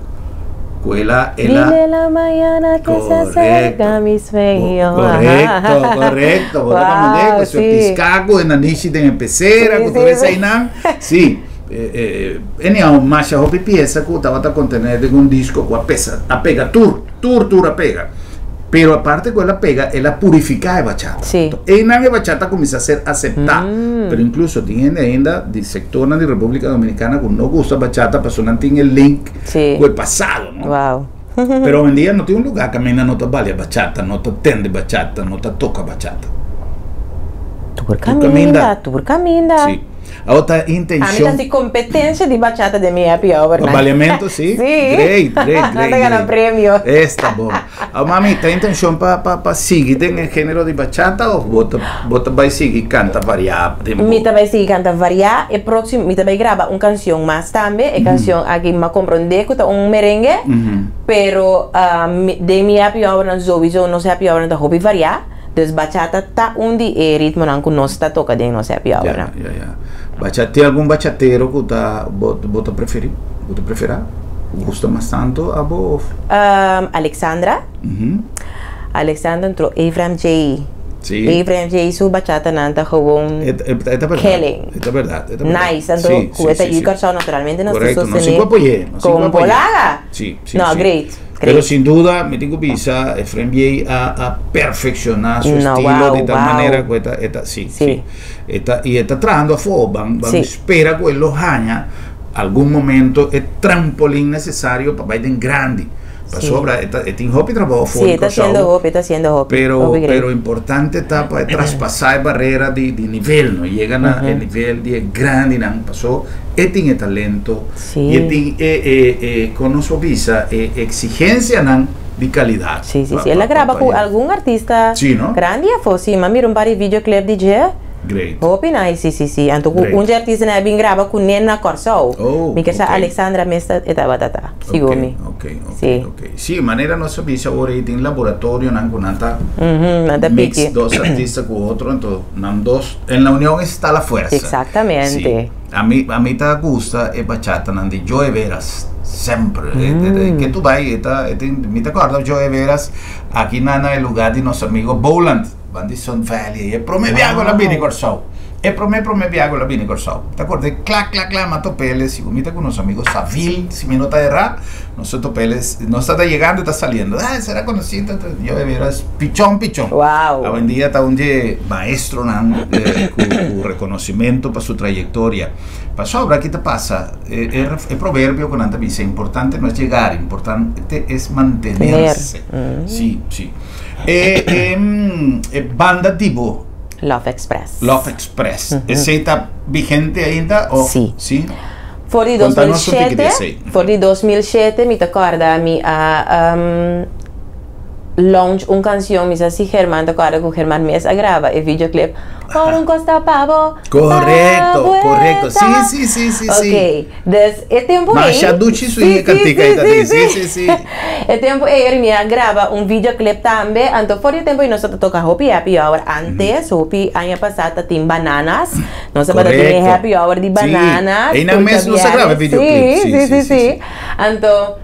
Dile la mañana que se acerca mi sueño. Correcto. Wow, sí. Piscaco, en Anishi, en Pecera, con todo ese inán. Sí. Eniao, más hopi pieza que estaba a contener de un disco que apega tour apega. Pero aparte con la pega, ella purifica el bachata. Sí. En la bachata comienza a ser aceptada. Pero incluso tiene ainda de sector de República Dominicana que no gusta bachata, pero no tiene el link con el pasado, ¿no? Wow. Pero hoy en día no tiene un lugar que no te vale bachata, no te atiende bachata, no te toca bachata. Tú por camina. Sí. Outra A mí intenção. está competencia de bachata de mi happy hour. Avaliamento, sim? Sí. Great. Anda ganando premio. Está bom. Mami, tem intenção para seguir no gênero de bachata ou bota vai seguir canta variar? Mi também se canta variar e próximo mi também grava uma canção mais também, a canção aqui me compreende que tá merengue, pero de mi happy hour não sowieso não se happy hour não hobby variar, dus bachata tá onde é ritmo não que nós tá toca de nosso happy hour. Yeah. Bachata, tem algum bachateiro que bota preferir? Bota preferir? Gusta mais tanto a bo? Alexandra. Alexandra entrou Ephraim J. Sim. Ephraim J. Sua bachata nanta gewoon killing. É verdade. Nice, então cuesta y carso naturalmente no se sostiene. sostiene con Bolaga. Sí. No, great. Pero sin duda, me tengo visa, Ephraim J a perfeccionar su estilo de tal manera que sí. Y está trabajando a fuego, van espera que lo haga algún momento el trampolín necesario para bailar grande. Para sobra, tem hobby trabalho fora. Está haciendo hobby. Pero importante está para traspasar barreira de nível, não chega no nível de grande, não passou. Tem talento, e tem com nossa visa exigência não de qualidade. Sim. Ela grava com algum artista grande, assim, mas mira par de videoclip DJ. Great. Hopi nice, sì. Anto un artista ne abbiamo grava con Nenna Corso. Mi chiama Alexandra Mesta e Tabatata. Sigomi. Ok. Sì, manera non so bisa ora in laboratorio nan con nata. Mix dos artistas con otro, entonces nan dos en la unión está la fuerza. Exactamente. Sí. A mí te gusta e bachata nan di Joe Veras. Sempre. Que tu vai, mi te acordo Joe Veras aquí nana el lugar de nuestro amigo Bowland. Bandison Valley e pro me viago la Bini Corsau pro me viago la Bini Corsau te acuerdas clac mato peles si comita con unos amigos Savil si me nota errar nosotros peles no está llegando está saliendo será conocido yo de veras pichón wow hoy en día está un maestro con reconocimiento para su trayectoria pasó ahora qué te pasa el proverbio con anta dice importante no es llegar importante es mantenerse sí banda tipo Love Express. Essa está vigente ainda? Sì. Fuori 2007 mi ricorda mi launch un canción mi sa si Germán te acorda con Germán Mesa grava el videoclip por un costa pavo correcto sí ok des el tiempo Masha Ducci sui cantica sì el tiempo mi grava un videoclip también anto fuori tempo y nosotros toca happy hour antes happy año pasado tin bananas nosotros tiene happy hour di bananas e na mes no se grava videoclip sì anto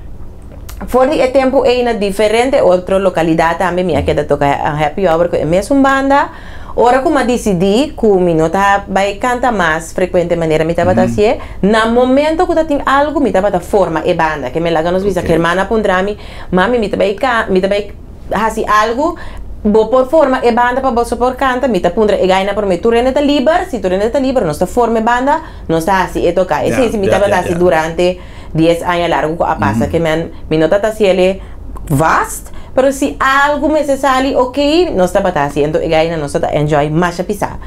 fuori el tempo è una differente otra localidad también mi ha quedado toca happy hour con me es un banda ora come decidi que mi nota vai canta más frecuente manera mi tabata así na momento que tem algo mi tabata forma e banda que me la ganos visa que hermana pundrami mami mi tabai hasi algo bo por forma e banda para vos por canta mi ta pundra e gaina por me tu reneta liber si tu reneta liber no sta forma e banda no sta así e toca e si mi tabata así durante 10 años largo a pasa que mi nota ta ciele vast pero si algo me se sale ok no está haciendo y gaina no está enjoy más a pisar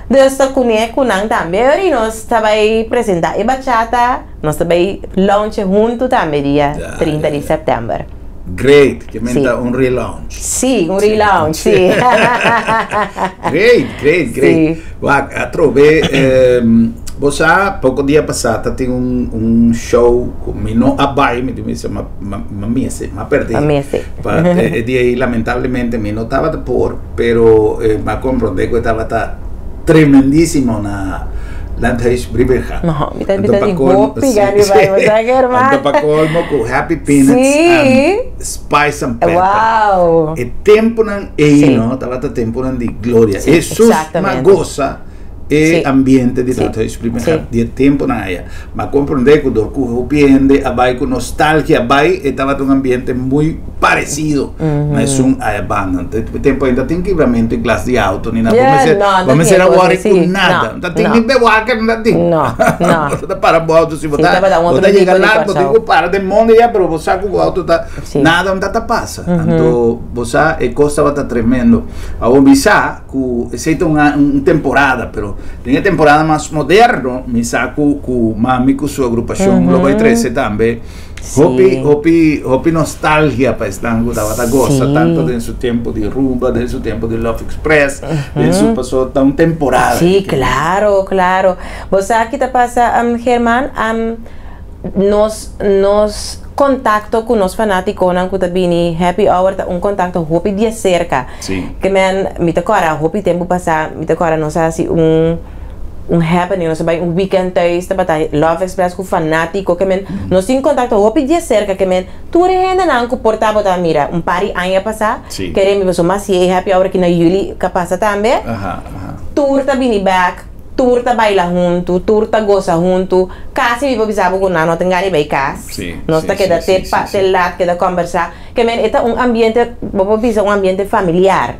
de esta kunang también y nos estaba ahí presentar y bachata nos estaba ahí launch junto también día 30 de septiembre. Great, que menta un relaunch. Sí, un relaunch, sí. Great. Guarda, trove você pouco dia passado tem um show com Mino Abai, me disse ma perdi. E aí lamentavelmente me não estava por, pero ma compreende que estava tremendíssimo na Landhuis Briberga. No, mi tata di Hopi gani vai Ando pa colmo com Happy Peanuts and Spice and Pepper. Wow. E tempo nan no, estava tempo nan di gloria. E sus ma goza e ambiente di Landhuis Briberga di tempo na aya. Ma comprende que do cu piende abai con nostalgia abai estava un ambiente muy parecido. Mas banda. Tempo ainda tem quebramento em classe de auto, ni nada. Vamos a agora com nada. Não tem nem bewaca, não tem. Não. Você para o auto se botar. Você chega lá, você digo para de monte já, pero você com o auto tá nada onde tá passa. Então, você costa tá tremendo. A obisa com aceita uma temporada, pero en la temporada más moderno, me saco con mami con su agrupación Global 13 también. Hopi nostalgia para estango da goza tanto de su tiempo de rumba, de su tiempo de Love Express, de su pasó tan temporada. Sí, claro. Vos aquí te pasa, Germán, nos contacto con los fanáticos que tabini happy hour un contacto hopi dia cerca. Sí. Que me te cora hopi tempo passar, me te cora não sei assim happening, não sei um weekend thuis, te batalha Love Express com fanático que nós tem contacto hopi dia cerca que tu renda não com portava tá mira party año passar, queremos pessoa mas se happy hour aqui na Juli que passa também. Tour tabini back. Turta baila junto, turta goza junto, casi vivo bisabo con nano tengani bei cas. Nos ta queda te lat queda conversar, que eta un ambiente, bobo bisa un ambiente familiar.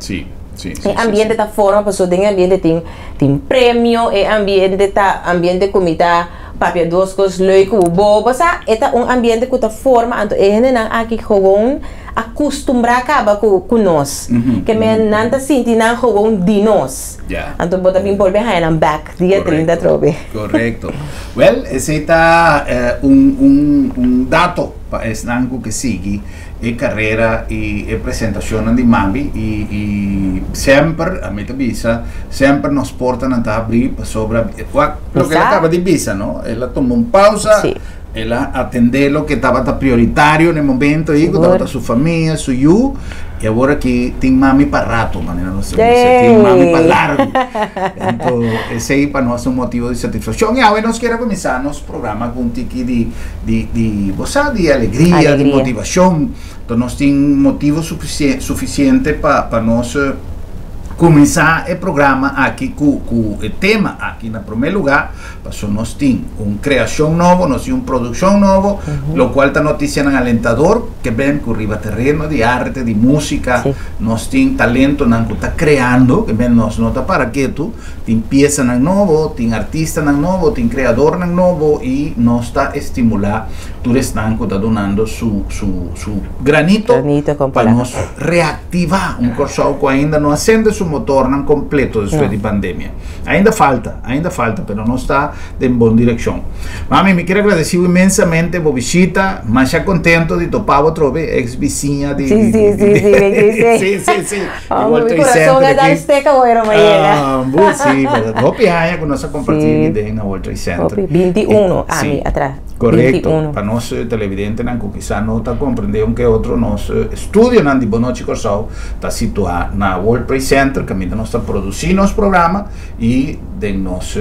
Ambiente ta forma paso den ambiente tin premio e ambiente comida papia dos cos leuk bobo sa eta un ambiente que ta forma anto nang aqui gewoon acostumbrar acaba com nós que nanta sinti nang gewoon di nós anto bota bem volve a back dia 30 trobe correcto. Well, ese está un dato para estanco que sigue e carrera e presentazione di Mami e sempre a me visa sempre nos portano a abrir sobre lo que acaba di visa, no? Ella toma un pausa ella atende lo que estaba prioritario nel momento e con su famiglia, su you e ora che tem Mami para rato, manera non so, tem Mami para largo. Entonces, ese para nós un motivo de satisfacción e ahora nos quiere comenzar nos programa con un tiki di alegría, de motivación. Entonces, nos tem motivo suficiente para nós começar o programa aqui com o tema aqui na primeiro lugar, porque nós temos uma criação nova, nós temos uma produção nova, o qual está noticiando alentador, que vem com o terreno de arte, de música, nós temos talento que está criando, que vem nós não está para quieto, tem peça novo, tem artista novo, tem criador novo e nós está estimular tudo isso que está donando su granito para nós reativar um corso que ainda não acende su motor não completo después de pandemia. Ainda falta, pero no está en buena dirección. Mami, me quiero agradecer inmensamente por visita, mas ya contento de topar otra vez, ex vizinha de... Sí. Mi corazón es dar esteca o era mañana. Sí, hopi haya con nosotros compartir en la World Trade Center. 21, atrás. Correcto, 21. para nós televidentes que quizá não está compreendendo que outro nosso estúdio de Bonochi Corsao está situado na World Trade Center, que ainda nós está produzindo os programas e de nossa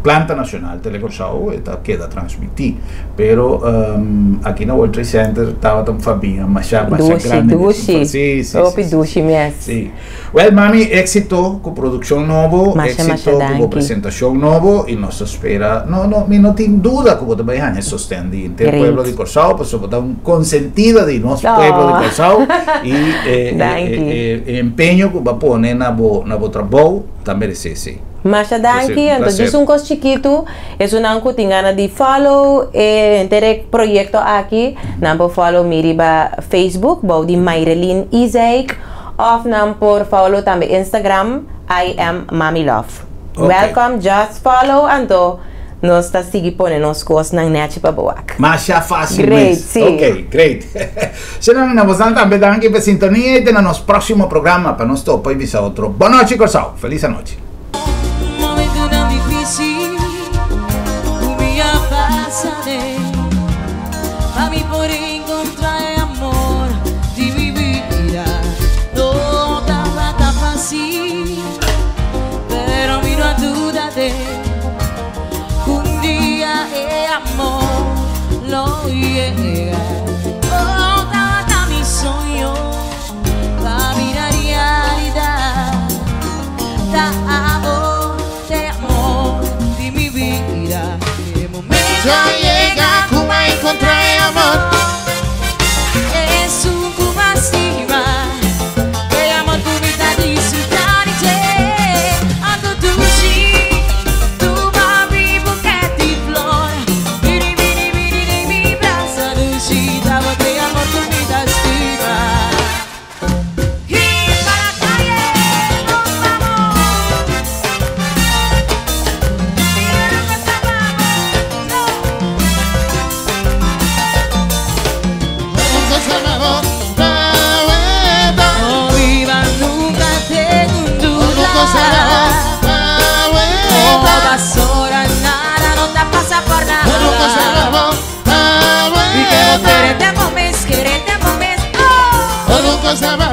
planta nacional Telecorsao queda transmitir, pero aqui na World Trade Center estava tão fabinha, mas já grande. Dushi mesmo. Sim. Well, Mami, éxito com produção novo, éxito com apresentação novo e nós espera, não tem dúvida que você vai sustender o pueblo de Corsao, porque você está consentida de nosso pueblo de Corsao e empenho que vai pôr na trabalho também merece. Masha danki, entonces un cos chiquito, es un anco tingana de follow entere proyecto aquí, nampo follow miri ba Facebook, ba di Mayrelin Isaac, of nampo follow también Instagram, I am Mami Love. Welcome, just follow, anto nos está sigi pone nos cos nang nechi pa boak. Masha fácil. Great, sim. Ok, great. Se non ne possiamo também danki per sintonia e nel nostro prossimo programma per non stop poi vi sa otro. Buona noche Corsao, felice noche. Mami, por encontrar el amor de mi vida no estaba tan fácil, pero miro a duda de un día el amor lo llega. Oh, estaba tan mi sueño para mi realidad, de amor de mi vida. De momento llega como a encontrar el amor. Es un cubastiba, el amor tu vida disfrutar y ando tu babi buquete y flor. Vini, mi brazo dushi. cosa va